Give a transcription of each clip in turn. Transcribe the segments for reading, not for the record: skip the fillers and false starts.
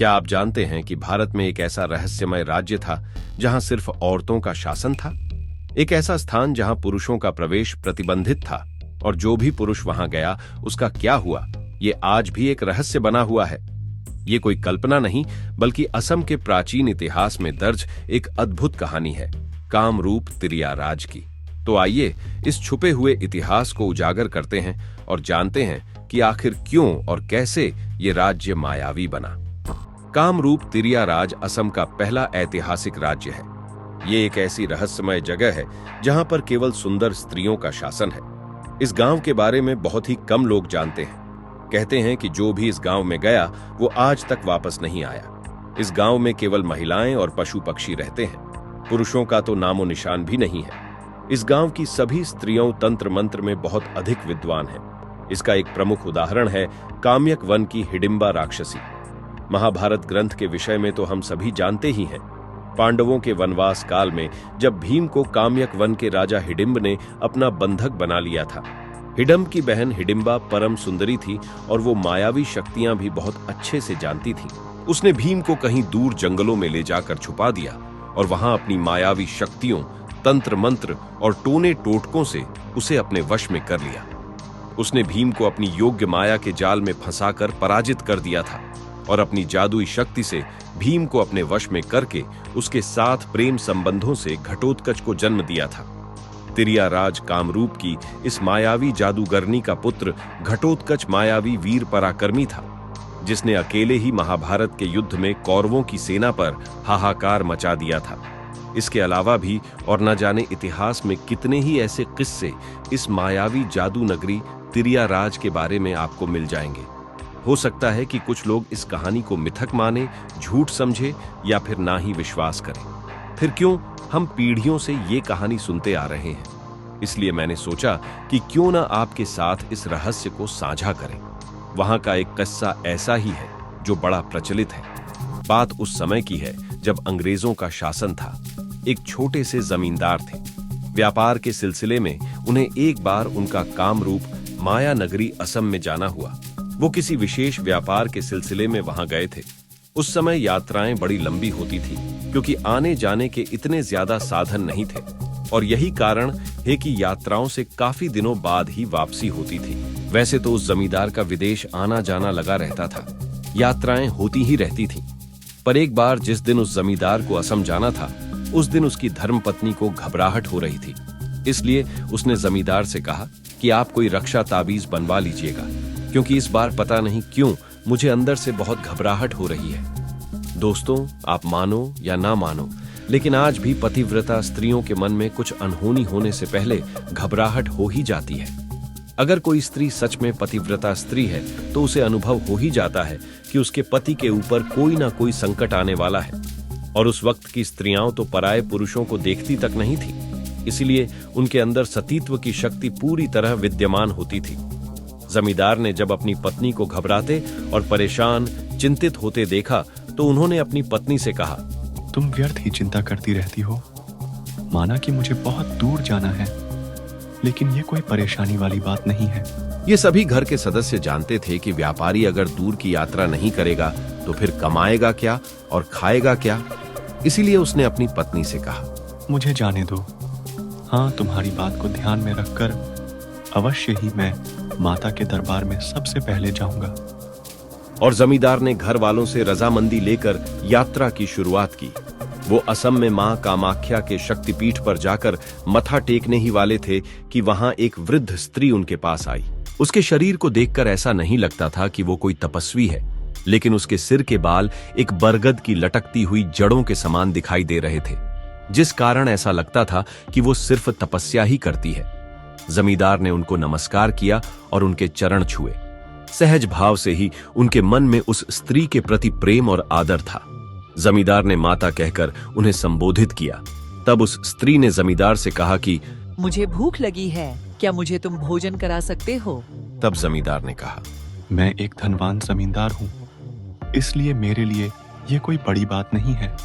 क्या आप जानते हैं कि भारत में एक ऐसा रहस्यमय राज्य था जहां सिर्फ औरतों का शासन था? एक ऐसा स्थान जहां पुरुषों का प्रवेश प्रतिबंधित था और जो भी पुरुष वहां गया उसका क्या हुआ, ये आज भी एक रहस्य बना हुआ है। ये कोई कल्पना नहीं बल्कि असम के प्राचीन इतिहास में दर्ज एक अद्भुत कहानी है, कामरूप तिरिया राज की। तो आइए इस छुपे हुए इतिहास को उजागर करते हैं और जानते हैं कि आखिर क्यों और कैसे ये राज्य मायावी बना। कामरूप तिरिया राज असम का पहला ऐतिहासिक राज्य है। ये एक ऐसी रहस्यमय जगह है जहां पर केवल सुंदर स्त्रियों का शासन है। इस गांव के बारे में बहुत ही कम लोग जानते हैं। कहते हैं कि जो भी इस गांव में गया वो आज तक वापस नहीं आया। इस गांव में केवल महिलाएं और पशु पक्षी रहते हैं। पुरुषों का तो नामो निशान भी नहीं है। इस गांव की सभी स्त्रियों तंत्र मंत्र में बहुत अधिक विद्वान हैं। इसका एक प्रमुख उदाहरण है काम्यक वन की हिडिंबा राक्षसी। महाभारत ग्रंथ के विषय में तो हम सभी जानते ही हैं। पांडवों के वनवास काल में जब भीम को काम्यक वन के राजा हिडिंब ने अपना बंधक बना लिया था। हिडिंब की बहन हिडिंबा परम सुंदरी थी और वो मायावी शक्तियां भी बहुत अच्छे से जानती थी। उसने भीम को कहीं दूर जंगलों में ले जाकर छुपा दिया और वहां अपनी मायावी शक्तियों, तंत्र मंत्र और टोने टोटकों से उसे अपने वश में कर लिया। उसने भीम को अपनी योग्य माया के जाल में फंसाकर पराजित कर दिया था और अपनी जादुई शक्ति से भीम को अपने वश में करके उसके साथ प्रेम संबंधों से घटोत्कच को जन्म दिया था। तिरिया राज कामरूप की इस मायावी जादूगरनी का पुत्र घटोत्कच मायावी वीर पराक्रमी था, जिसने अकेले ही महाभारत के युद्ध में कौरवों की सेना पर हाहाकार मचा दिया था। इसके अलावा भी और न जाने इतिहास में कितने ही ऐसे किस्से इस मायावी जादू नगरी तिरिया राज के बारे में आपको मिल जाएंगे। हो सकता है कि कुछ लोग इस कहानी को मिथक माने, झूठ समझे या फिर ना ही विश्वास करें। फिर क्यों, हम पीढ़ियों से ये कहानी सुनते आ रहे हैं। इसलिए मैंने सोचा कि क्यों ना आपके साथ इस रहस्य को साझा करें। वहां का एक किस्सा ऐसा ही है जो बड़ा प्रचलित है। बात उस समय की है जब अंग्रेजों का शासन था। एक छोटे से जमींदार थे। व्यापार के सिलसिले में उन्हें एक बार उनका कामरूप माया नगरी असम में जाना हुआ। वो किसी विशेष व्यापार के सिलसिले में वहां गए थे। उस समय यात्राएं बड़ी लंबी होती थी क्योंकि आने जाने के इतने ज्यादा साधन नहीं थे और यही कारण है कि यात्राओं से काफी दिनों बाद ही वापसी होती थी। वैसे तो उस जमींदार का विदेश आना जाना लगा रहता था, यात्राएं होती ही रहती थीं। पर एक बार जिस दिन उस जमींदार को असम जाना था, उस दिन उसकी धर्मपत्नी को घबराहट हो रही थी। इसलिए उसने जमींदार से कहा कि आप कोई रक्षा ताबीज बनवा लीजिएगा, क्योंकि इस बार पता नहीं क्यों मुझे अंदर से बहुत घबराहट हो रही है। दोस्तों, आप मानो या ना मानो, लेकिन आज भी पतिव्रता स्त्रियों के मन में कुछ अनहोनी होने से पहले घबराहट हो ही जाती है। अगर कोई स्त्री सच में पतिव्रता स्त्री है तो उसे अनुभव हो ही जाता है कि उसके पति के ऊपर कोई ना कोई संकट आने वाला है। और उस वक्त की स्त्रियां तो पराये पुरुषों को देखती तक नहीं थी, इसलिए उनके अंदर सतीत्व की शक्ति पूरी तरह विद्यमान होती थी। जमींदार ने जब अपनी पत्नी को घबराते और परेशान, चिंतित होते देखा तो उन्होंने अपनी पत्नी से कहा, तुम व्यर्थ ही चिंता करती रहती हो। माना कि मुझे बहुत दूर जाना है, लेकिन ये कोई परेशानी वाली बात नहीं है। ये सभी घर के सदस्य जानते थे कि व्यापारी अगर दूर की यात्रा नहीं करेगा तो फिर कमाएगा क्या और खाएगा क्या। इसीलिए उसने अपनी पत्नी से कहा, मुझे जाने दो। हाँ, तुम्हारी बात को ध्यान में रखकर अवश्य ही मैं माता के दरबार में सबसे पहले जाऊंगा। और जमींदार ने घर वालों से रजामंदी लेकर यात्रा की शुरुआत की। वो असम में मां कामाख्या के शक्तिपीठ पर जाकर मथा टेकने ही वाले थे कि वहां एक वृद्ध स्त्री उनके पास आई। उसके शरीर को देखकर ऐसा नहीं लगता था कि वो कोई तपस्वी है, लेकिन उसके सिर के बाल एक बरगद की लटकती हुई जड़ों के समान दिखाई दे रहे थे, जिस कारण ऐसा लगता था कि वो सिर्फ तपस्या ही करती है। जमींदार ने उनको नमस्कार किया और उनके चरण छुए। सहज भाव से ही उनके मन में उस स्त्री के प्रति प्रेम और आदर था। जमींदार ने माता कहकर उन्हें संबोधित किया। तब उस स्त्री ने जमींदार से कहा कि मुझे भूख लगी है, क्या मुझे तुम भोजन करा सकते हो? तब जमींदार ने कहा, मैं एक धनवान जमींदार हूँ, इसलिए मेरे लिए ये कोई बड़ी बात नहीं है।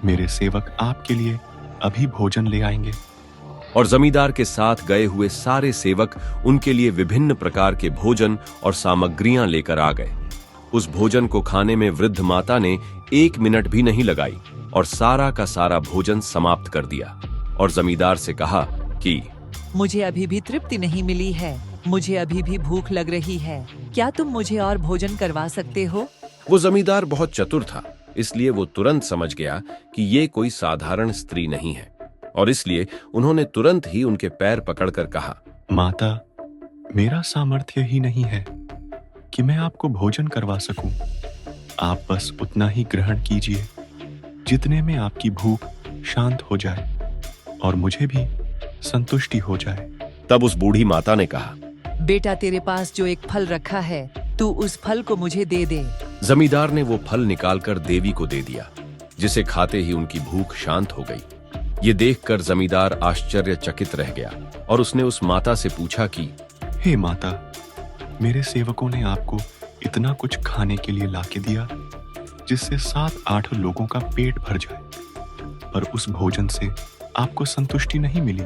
मेरे सेवक आपके लिए अभी भोजन ले आएंगे। और जमींदार के साथ गए हुए सारे सेवक उनके लिए विभिन्न प्रकार के भोजन और सामग्रियां लेकर आ गए। उस भोजन को खाने में वृद्ध माता ने 1 मिनट भी नहीं लगाई और सारा का सारा भोजन समाप्त कर दिया और जमींदार से कहा कि मुझे अभी भी तृप्ति नहीं मिली है, मुझे अभी भी भूख लग रही है, क्या तुम मुझे और भोजन करवा सकते हो? वो जमींदार बहुत चतुर था, इसलिए वो तुरंत समझ गया कि ये कोई साधारण स्त्री नहीं है और इसलिए उन्होंने तुरंत ही उनके पैर पकड़कर कहा, माता, मेरा सामर्थ्य ही नहीं है कि मैं आपको भोजन करवा सकूं। आप बस उतना ही ग्रहण कीजिए जितने में आपकी भूख शांत हो जाए और मुझे भी संतुष्टि हो जाए। तब उस बूढ़ी माता ने कहा, बेटा, तेरे पास जो एक फल रखा है, तू उस फल को मुझे दे दे। जमींदार ने वो फल निकालकर देवी को दे दिया, जिसे खाते ही उनकी भूख शांत हो गई। ये देखकर जमींदार आश्चर्यचकित रह गया और उसने उस माता से पूछा कि हे माता, मेरे सेवकों ने आपको इतना कुछ खाने के लिए लाके दिया जिससे 7-8 लोगों का पेट भर जाए, पर उस भोजन से आपको संतुष्टि नहीं मिली।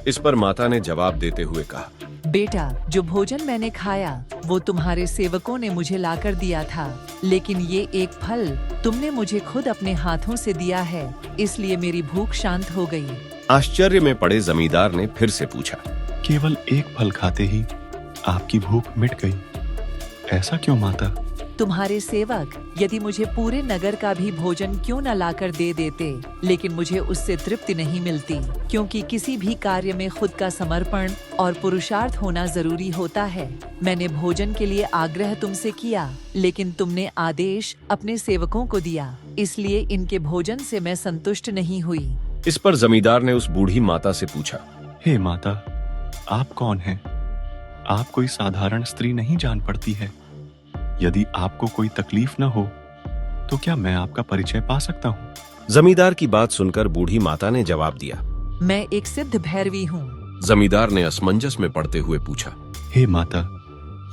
इस पर माता ने जवाब देते हुए कहा, बेटा, जो भोजन मैंने खाया वो तुम्हारे सेवकों ने मुझे लाकर दिया था, लेकिन ये एक फल तुमने मुझे खुद अपने हाथों से दिया है, इसलिए मेरी भूख शांत हो गई। आश्चर्य में पड़े जमींदार ने फिर से पूछा, केवल एक फल खाते ही आपकी भूख मिट गई, ऐसा क्यों माता? तुम्हारे सेवक यदि मुझे पूरे नगर का भी भोजन क्यों न लाकर दे देते, लेकिन मुझे उससे तृप्ति नहीं मिलती, क्योंकि किसी भी कार्य में खुद का समर्पण और पुरुषार्थ होना जरूरी होता है। मैंने भोजन के लिए आग्रह तुमसे किया, लेकिन तुमने आदेश अपने सेवकों को दिया, इसलिए इनके भोजन से मैं संतुष्ट नहीं हुई। इस पर जमींदार ने उस बूढ़ी माता से पूछा, हे माता, आप कौन हैं? आप कोई साधारण स्त्री नहीं जान पड़ती है। यदि आपको कोई तकलीफ न हो तो क्या मैं आपका परिचय पा सकता हूँ? जमींदार की बात सुनकर बूढ़ी माता ने जवाब दिया, मैं एक सिद्ध भैरवी हूँ। जमींदार ने असमंजस में पड़ते हुए पूछा, हे माता,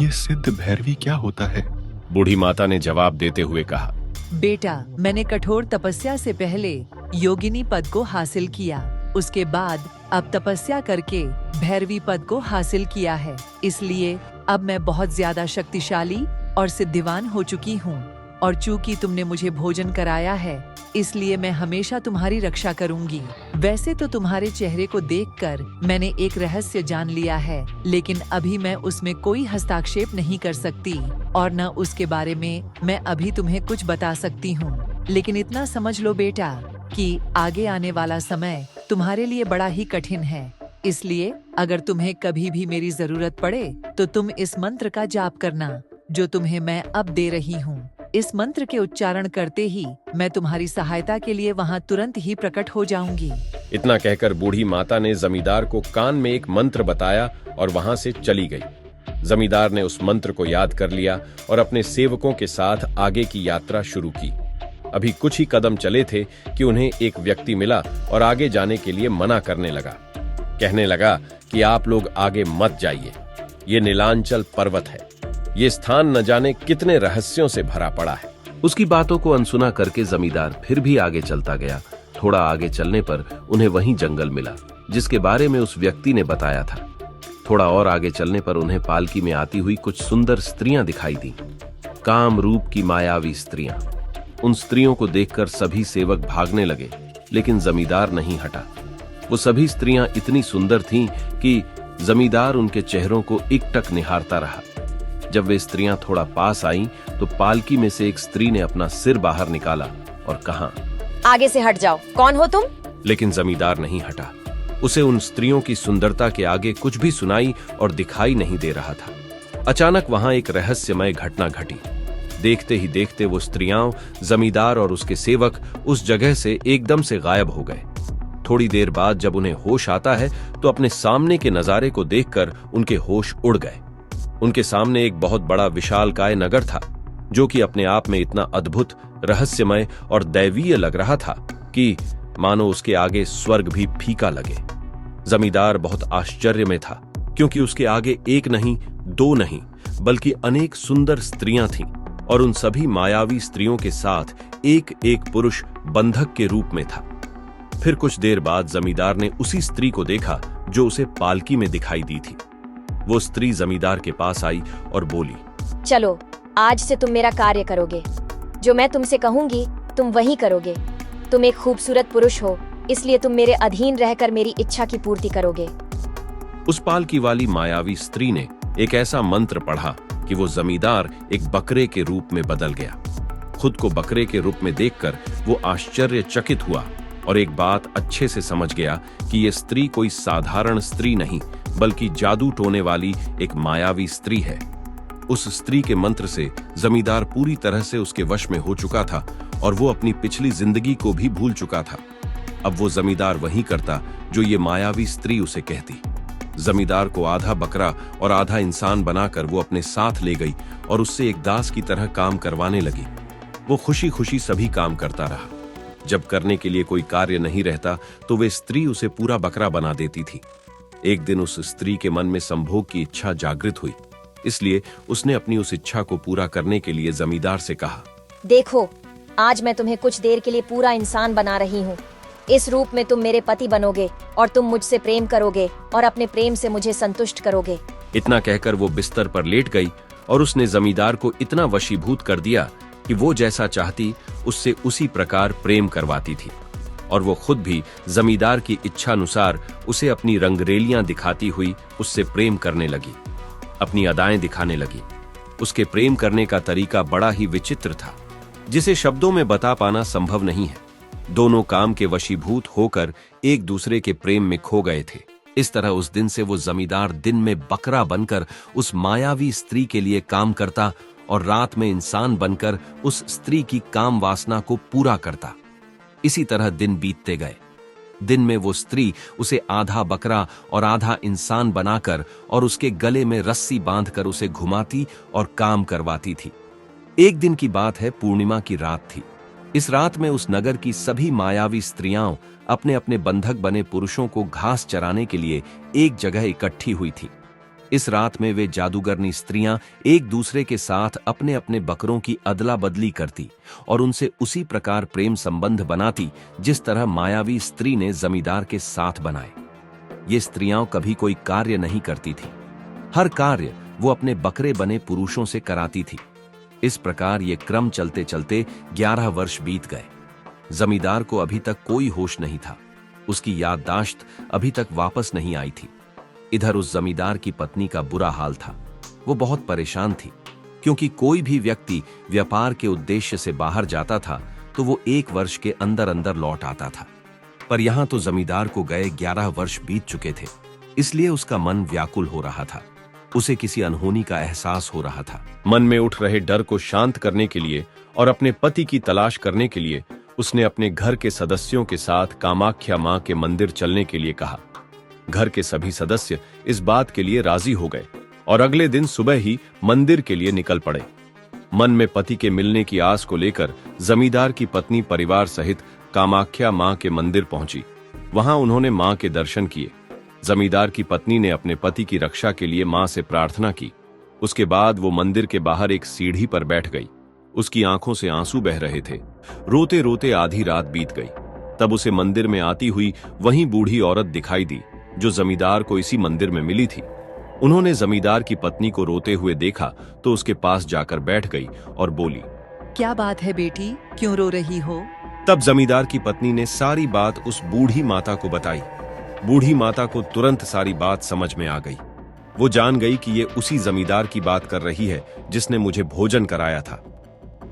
ये सिद्ध भैरवी क्या होता है? बूढ़ी माता ने जवाब देते हुए कहा, बेटा, मैंने कठोर तपस्या से पहले योगिनी पद को हासिल किया, उसके बाद अब तपस्या करके भैरवी पद को हासिल किया है, इसलिए अब मैं बहुत ज्यादा शक्तिशाली और सिद्धिवान हो चुकी हूँ, और चूंकि तुमने मुझे भोजन कराया है, इसलिए मैं हमेशा तुम्हारी रक्षा करूंगी। वैसे तो तुम्हारे चेहरे को देखकर मैंने एक रहस्य जान लिया है, लेकिन अभी मैं उसमें कोई हस्ताक्षेप नहीं कर सकती और न उसके बारे में मैं अभी तुम्हें कुछ बता सकती हूँ। लेकिन इतना समझ लो बेटा कि आगे आने वाला समय तुम्हारे लिए बड़ा ही कठिन है, इसलिए अगर तुम्हें कभी भी मेरी जरूरत पड़े तो तुम इस मंत्र का जाप करना जो तुम्हें मैं अब दे रही हूँ। इस मंत्र के उच्चारण करते ही मैं तुम्हारी सहायता के लिए वहाँ तुरंत ही प्रकट हो जाऊंगी। इतना कहकर बूढ़ी माता ने जमींदार को कान में एक मंत्र बताया और वहां से चली गई। जमींदार ने उस मंत्र को याद कर लिया और अपने सेवकों के साथ आगे की यात्रा शुरू की। अभी कुछ ही कदम चले थे कि उन्हें एक व्यक्ति मिला और आगे जाने के लिए मना करने लगा। कहने लगा कि आप लोग आगे मत जाइए, ये नीलांचल पर्वत है, ये स्थान न जाने कितने रहस्यों से भरा पड़ा है। उसकी बातों को अनसुना करके जमींदार फिर भी आगे चलता गया। थोड़ा आगे चलने पर उन्हें वहीं जंगल मिला जिसके बारे में उस व्यक्ति ने बताया था। थोड़ा और आगे चलने पर उन्हें पालकी में आती हुई कुछ सुंदर स्त्रियां दिखाई दी, काम रूप की मायावी स्त्रियां। उन स्त्रियों को देखकर सभी सेवक भागने लगे, लेकिन जमींदार नहीं हटा। वो सभी स्त्रियां इतनी सुंदर थीं कि जमींदार उनके चेहरों को एकटक निहारता रहा। जब वे स्त्रियां थोड़ा पास आईं, तो पालकी में से एक स्त्री ने अपना सिर बाहर निकाला और कहा, आगे से हट जाओ, कौन हो तुम? लेकिन जमींदार नहीं हटा। उसे उन स्त्रियों की सुंदरता के आगे कुछ भी सुनाई और दिखाई नहीं दे रहा था। अचानक वहां एक रहस्यमय घटना घटी। देखते ही देखते वो स्त्रियां, जमींदार और उसके सेवक उस जगह से एकदम से गायब हो गए। थोड़ी देर बाद जब उन्हें होश आता है तो अपने सामने के नजारे को देखकर उनके होश उड़ गए। उनके सामने एक बहुत बड़ा विशालकाय नगर था, जो कि अपने आप में इतना अद्भुत, रहस्यमय और दैवीय लग रहा था कि मानो उसके आगे स्वर्ग भी फीका लगे। जमींदार बहुत आश्चर्य में था, क्योंकि उसके आगे एक नहीं, दो नहीं, बल्कि अनेक सुंदर स्त्रियां थीं और उन सभी मायावी स्त्रियों के साथ एक एक पुरुष बंधक के रूप में था। फिर कुछ देर बाद जमींदार ने उसी स्त्री को देखा जो उसे पालकी में दिखाई दी थी। वो स्त्री जमींदार के पास आई और बोली, चलो आज से तुम मेरा कार्य करोगे। जो मैं तुमसे कहूंगी तुम वही करोगे। तुम एक खूबसूरत पुरुष हो, इसलिए तुम मेरे अधीन रहकर मेरी इच्छा की पूर्ति करोगे। उस पालकी वाली मायावी स्त्री ने एक ऐसा मंत्र पढ़ा कि वो जमींदार एक बकरे के रूप में बदल गया। खुद को बकरे के रूप में देखकर वो आश्चर्यचकित हुआ और एक बात अच्छे से समझ गया कि ये स्त्री कोई साधारण स्त्री नहीं, बल्कि जादू टोने वाली एक मायावी स्त्री है। उस स्त्री के मंत्र से जमींदार पूरी तरह से उसके वश में हो चुका था और वो अपनी पिछली जिंदगी को भी भूल चुका था। अब वो जमींदार वही करता जो ये मायावी स्त्री उसे कहती। जमींदार को आधा बकरा और आधा इंसान बनाकर वो अपने साथ ले गई और उससे एक दास की तरह काम करवाने लगी। वो खुशी खुशी सभी काम करता रहा। जब करने के लिए कोई कार्य नहीं रहता तो वे स्त्री उसे पूरा बकरा बना देती थी। एक दिन उस स्त्री के मन में संभोग की इच्छा जागृत हुई, इसलिए उसने अपनी उस इच्छा को पूरा करने के लिए जमींदार से कहा, देखो, आज मैं तुम्हें कुछ देर के लिए पूरा इंसान बना रही हूँ। इस रूप में तुम मेरे पति बनोगे और तुम मुझसे प्रेम करोगे और अपने प्रेम से मुझे संतुष्ट करोगे। इतना कहकर वो बिस्तर पर लेट गई और उसने जमींदार को इतना वशीभूत कर दिया कि वो जैसा चाहती उससे उसी प्रकार प्रेम करवाती थी और वो खुद भी जमींदार की इच्छानुसार उसे अपनी रंगरेलियां दिखाती हुई उससे प्रेम करने लगी, अपनी अदाएं दिखाने लगी। उसके प्रेम करने का तरीका बड़ा ही विचित्र था, जिसे शब्दों में बता पाना संभव नहीं है। दोनों काम के वशीभूत होकर एक दूसरे के प्रेम में खो गए थे। इस तरह उस दिन से वो जमींदार दिन में बकरा बनकर उस मायावी स्त्री के लिए काम करता और रात में इंसान बनकर उस स्त्री की काम वासना को पूरा करता। इसी तरह दिन बीतते गए। दिन में वो स्त्री उसे आधा बकरा और आधा इंसान बनाकर और उसके गले में रस्सी बांधकर उसे घुमाती और काम करवाती थी। एक दिन की बात है, पूर्णिमा की रात थी। इस रात में उस नगर की सभी मायावी स्त्रियां अपने अपने बंधक बने पुरुषों को घास चराने के लिए एक जगह इकट्ठी हुई थी। इस रात में वे जादूगरनी स्त्रियां एक दूसरे के साथ अपने अपने बकरों की अदला बदली करती और उनसे उसी प्रकार प्रेम संबंध बनाती जिस तरह मायावी स्त्री ने जमींदार के साथ बनाए। ये स्त्रियां कभी कोई कार्य नहीं करती थी। हर कार्य वो अपने बकरे बने पुरुषों से कराती थी। इस प्रकार ये क्रम चलते चलते 11 वर्ष बीत गए। जमींदार को अभी तक कोई होश नहीं था। उसकी याददाश्त अभी तक वापस नहीं आई थी। इधर उस जमींदार की पत्नी का बुरा हाल था। वो बहुत परेशान थी, क्योंकि कोई भी व्यक्ति व्यापार के उद्देश्य से बाहर जाता था तो वो 1 वर्ष के अंदर अंदर लौट आता था। पर यहां तो जमींदार को गए 11 वर्ष बीत चुके थे, इसलिए उसका मन व्याकुल हो रहा था। उसे किसी अनहोनी का एहसास हो रहा था। मन में उठ रहे डर को शांत करने के लिए और अपने पति की तलाश करने के लिए उसने अपने घर के सदस्यों के साथ कामाख्या मां के मंदिर चलने के लिए कहा। घर के सभी सदस्य इस बात के लिए राजी हो गए और अगले दिन सुबह ही मंदिर के लिए निकल पड़े। मन में पति के मिलने की आस को लेकर जमींदार की पत्नी परिवार सहित कामाख्या मां के मंदिर पहुंची। वहां उन्होंने मां के दर्शन किए। जमींदार की पत्नी ने अपने पति की रक्षा के लिए मां से प्रार्थना की। उसके बाद वो मंदिर के बाहर एक सीढ़ी पर बैठ गई। उसकी आंखों से आंसू बह रहे थे। रोते रोते आधी रात बीत गई। तब उसे मंदिर में आती हुई वही बूढ़ी औरत दिखाई दी जो जमींदार को इसी मंदिर में मिली थी। उन्होंने जमींदार की पत्नी को रोते हुए देखा तो उसके पास जाकर बैठ गई और बोली, क्या बात है बेटी, क्यों रो रही हो? तब जमींदार की पत्नी ने सारी बात उस बूढ़ी माता को बताई। बूढ़ी माता को तुरंत सारी बात समझ में आ गई। वो जान गई कि ये उसी जमींदार की बात कर रही है जिसने मुझे भोजन कराया था।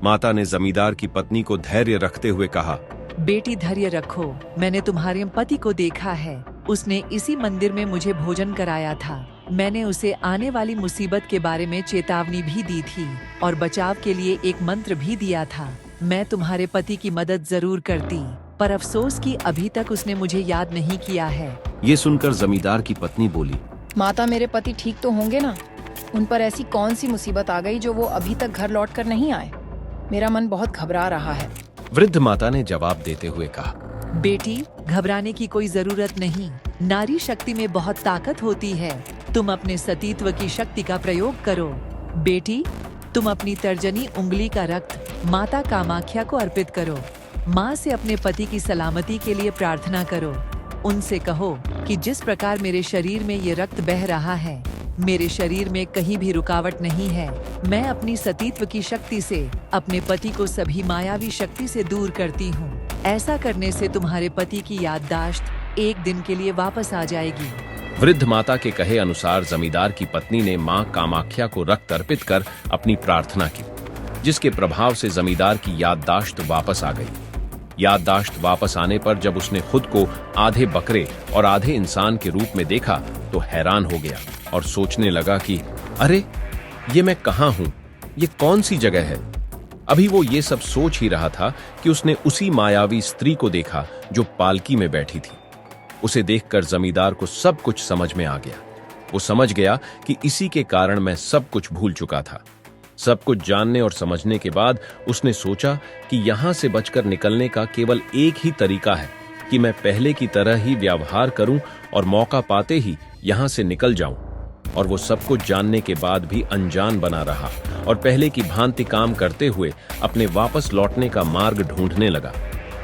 माता ने जमींदार की पत्नी को धैर्य रखते हुए कहा, बेटी धैर्य रखो, मैंने तुम्हारे पति को देखा है। उसने इसी मंदिर में मुझे भोजन कराया था। मैंने उसे आने वाली मुसीबत के बारे में चेतावनी भी दी थी और बचाव के लिए एक मंत्र भी दिया था। मैं तुम्हारे पति की मदद जरूर करती, पर अफसोस कि अभी तक उसने मुझे याद नहीं किया है। ये सुनकर जमींदार की पत्नी बोली, माता, मेरे पति ठीक तो होंगे ना? उन पर ऐसी कौन सी मुसीबत आ गई जो वो अभी तक घर लौट कर नहीं आए? मेरा मन बहुत घबरा रहा है। वृद्ध माता ने जवाब देते हुए कहा, बेटी घबराने की कोई जरूरत नहीं। नारी शक्ति में बहुत ताकत होती है। तुम अपने सतीत्व की शक्ति का प्रयोग करो। बेटी, तुम अपनी तर्जनी उंगली का रक्त माता कामाख्या को अर्पित करो। माँ से अपने पति की सलामती के लिए प्रार्थना करो। उनसे कहो कि जिस प्रकार मेरे शरीर में ये रक्त बह रहा है, मेरे शरीर में कहीं भी रुकावट नहीं है। मैं अपनी सतीत्व की शक्ति से अपने पति को सभी मायावी शक्ति से दूर करती हूँ। ऐसा करने से तुम्हारे पति की याददाश्त एक दिन के लिए वापस आ जाएगी। वृद्ध माता के कहे अनुसार जमींदार की पत्नी ने मां कामाख्या को रक्त अर्पित कर अपनी प्रार्थना की, जिसके प्रभाव से जमींदार की याददाश्त वापस आ गई। याददाश्त वापस आने पर जब उसने खुद को आधे बकरे और आधे इंसान के रूप में देखा तो हैरान हो गया और सोचने लगा कि अरे, ये मैं कहां हूं, ये कौन सी जगह है। अभी वो ये सब सोच ही रहा था कि उसने उसी मायावी स्त्री को देखा जो पालकी में बैठी थी। उसे देखकर जमींदार को सब कुछ समझ में आ गया। वो समझ गया कि इसी के कारण मैं सब कुछ भूल चुका था। सब कुछ जानने और समझने के बाद उसने सोचा कि यहां से बचकर निकलने का केवल एक ही तरीका है कि मैं पहले की तरह ही व्यवहार करूं और मौका पाते ही यहां से निकल जाऊं। और वो सब कुछ जानने के बाद भी अनजान बना रहा और पहले की भांति काम करते हुए अपने वापस लौटने का मार्ग ढूंढने लगा।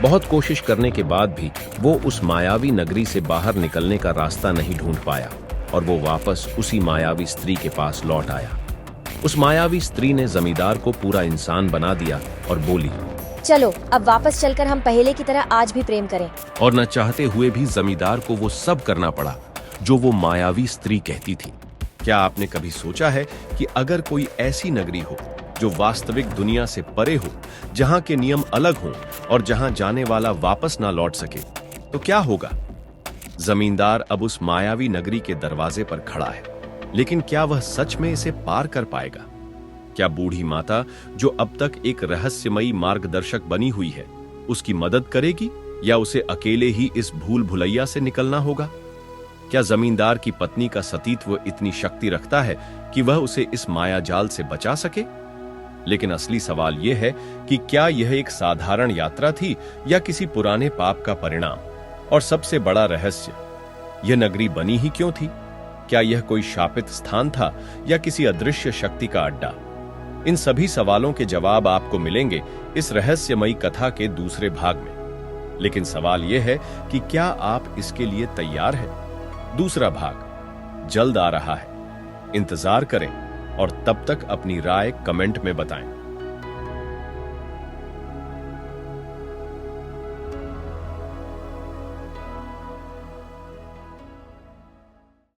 बहुत कोशिश करने के बाद भी वो उस मायावी नगरी से बाहर निकलने का रास्ता नहीं ढूंढ पाया और वो वापस उसी मायावी स्त्री के पास लौट आया। उस मायावी स्त्री ने जमींदार को पूरा इंसान बना दिया और बोली, चलो अब वापस चलकर हम पहले की तरह आज भी प्रेम करें। और न चाहते हुए भी जमींदार को वो सब करना पड़ा जो वो मायावी स्त्री कहती थी। क्या आपने कभी सोचा है कि अगर कोई ऐसी नगरी हो जो वास्तविक दुनिया से परे हो, जहां के नियम अलग हों और जहां जाने वाला वापस ना लौट सके, तो क्या होगा? जमींदार अब उस मायावी नगरी के दरवाजे पर खड़ा है, लेकिन क्या वह सच में इसे पार कर पाएगा? क्या बूढ़ी माता, जो अब तक एक रहस्यमयी मार्गदर्शक बनी हुई है, उसकी मदद करेगी या उसे अकेले ही इस भूल भुलैया से निकलना होगा? क्या जमींदार की पत्नी का सतीत्व इतनी शक्ति रखता है कि वह उसे इस मायाजाल से बचा सके? लेकिन असली सवाल यह है कि क्या यह एक साधारण यात्रा थी या किसी पुराने पाप का परिणाम? और सबसे बड़ा रहस्य, यह नगरी बनी ही क्यों थी? क्या यह कोई शापित स्थान था या किसी अदृश्य शक्ति का अड्डा? इन सभी सवालों के जवाब आपको मिलेंगे इस रहस्यमयी कथा के दूसरे भाग में। लेकिन सवाल यह है कि क्या आप इसके लिए तैयार हैं? दूसरा भाग जल्द आ रहा है, इंतजार करें और तब तक अपनी राय कमेंट में बताएं।